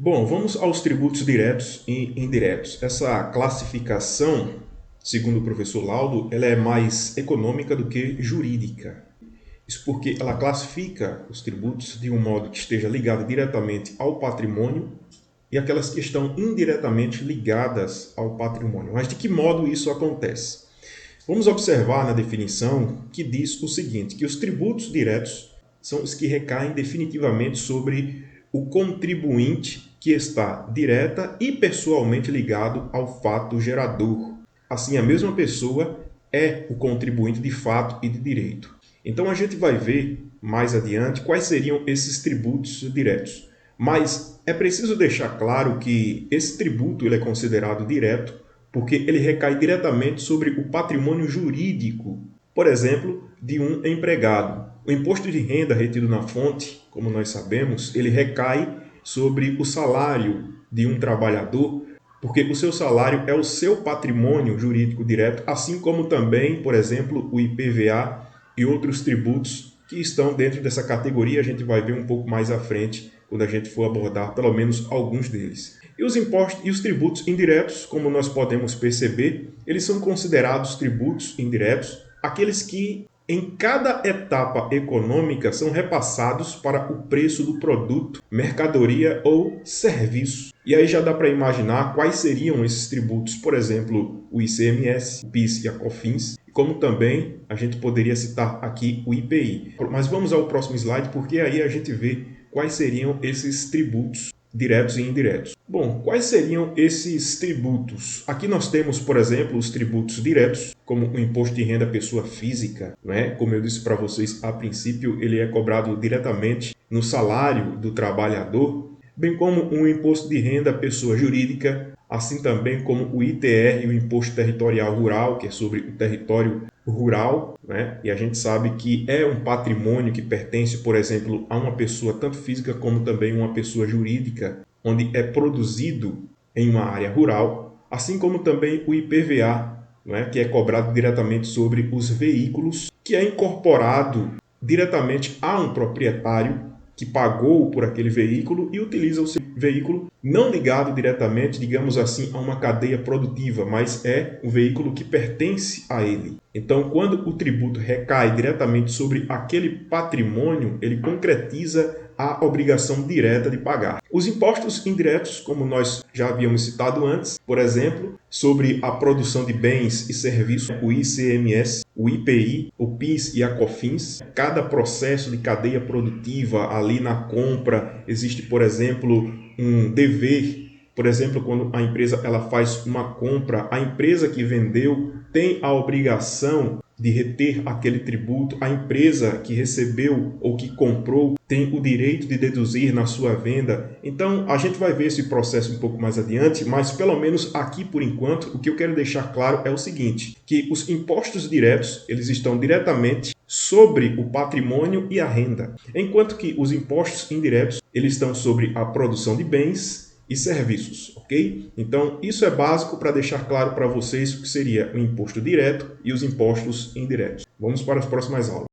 Bom, vamos aos tributos diretos e indiretos. Essa classificação, segundo o professor Laudo, ela é mais econômica do que jurídica. Isso porque ela classifica os tributos de um modo que esteja ligado diretamente ao patrimônio e aquelas que estão indiretamente ligadas ao patrimônio. Mas de que modo isso acontece? Vamos observar na definição que diz o seguinte, que os tributos diretos são os que recaem definitivamente sobre o contribuinte que está direta e pessoalmente ligado ao fato gerador. Assim, a mesma pessoa é o contribuinte de fato e de direito. Então, a gente vai ver mais adiante quais seriam esses tributos diretos. Mas é preciso deixar claro que esse tributo ele é considerado direto porque ele recai diretamente sobre o patrimônio jurídico, por exemplo, de um empregado. O imposto de renda retido na fonte, como nós sabemos, ele recai sobre o salário de um trabalhador, porque o seu salário é o seu patrimônio jurídico direto, assim como também, por exemplo, o IPVA e outros tributos que estão dentro dessa categoria. A gente vai ver um pouco mais à frente, quando a gente for abordar pelo menos alguns deles. E os impostos e os tributos indiretos, como nós podemos perceber, eles são considerados tributos indiretos, aqueles que em cada etapa econômica são repassados para o preço do produto, mercadoria ou serviço. E aí já dá para imaginar quais seriam esses tributos, por exemplo, o ICMS, o PIS e a COFINS, como também a gente poderia citar aqui o IPI. Mas vamos ao próximo slide, porque aí a gente vê quais seriam esses tributos diretos e indiretos. Bom, quais seriam esses tributos? Aqui nós temos, por exemplo, os tributos diretos, como o imposto de renda pessoa física, né? Como eu disse para vocês, a princípio ele é cobrado diretamente no salário do trabalhador, bem como um imposto de renda pessoa jurídica, assim também como o ITR, o Imposto Territorial Rural, que é sobre o território rural, né? E a gente sabe que é um patrimônio que pertence, por exemplo, a uma pessoa tanto física como também uma pessoa jurídica, onde é produzido em uma área rural, assim como também o IPVA, né? Que é cobrado diretamente sobre os veículos, que é incorporado diretamente a um proprietário que pagou por aquele veículo e utiliza o seu veículo não ligado diretamente, digamos assim, a uma cadeia produtiva, mas é um veículo que pertence a ele. Então, quando o tributo recai diretamente sobre aquele patrimônio, ele concretiza a obrigação direta de pagar. Os impostos indiretos, como nós já havíamos citado antes, por exemplo, sobre a produção de bens e serviços, o ICMS, o IPI, o PIS e a COFINS. Cada processo de cadeia produtiva ali na compra existe, por exemplo, um dever. Por exemplo, quando a empresa ela faz uma compra, a empresa que vendeu tem a obrigação de reter aquele tributo, a empresa que recebeu ou que comprou tem o direito de deduzir na sua venda. Então, a gente vai ver esse processo um pouco mais adiante, mas pelo menos aqui por enquanto, o que eu quero deixar claro é o seguinte, que os impostos diretos, eles estão diretamente sobre o patrimônio e a renda, enquanto que os impostos indiretos, eles estão sobre a produção de bens e serviços, ok? Então, isso é básico para deixar claro para vocês o que seria o imposto direto e os impostos indiretos. Vamos para as próximas aulas.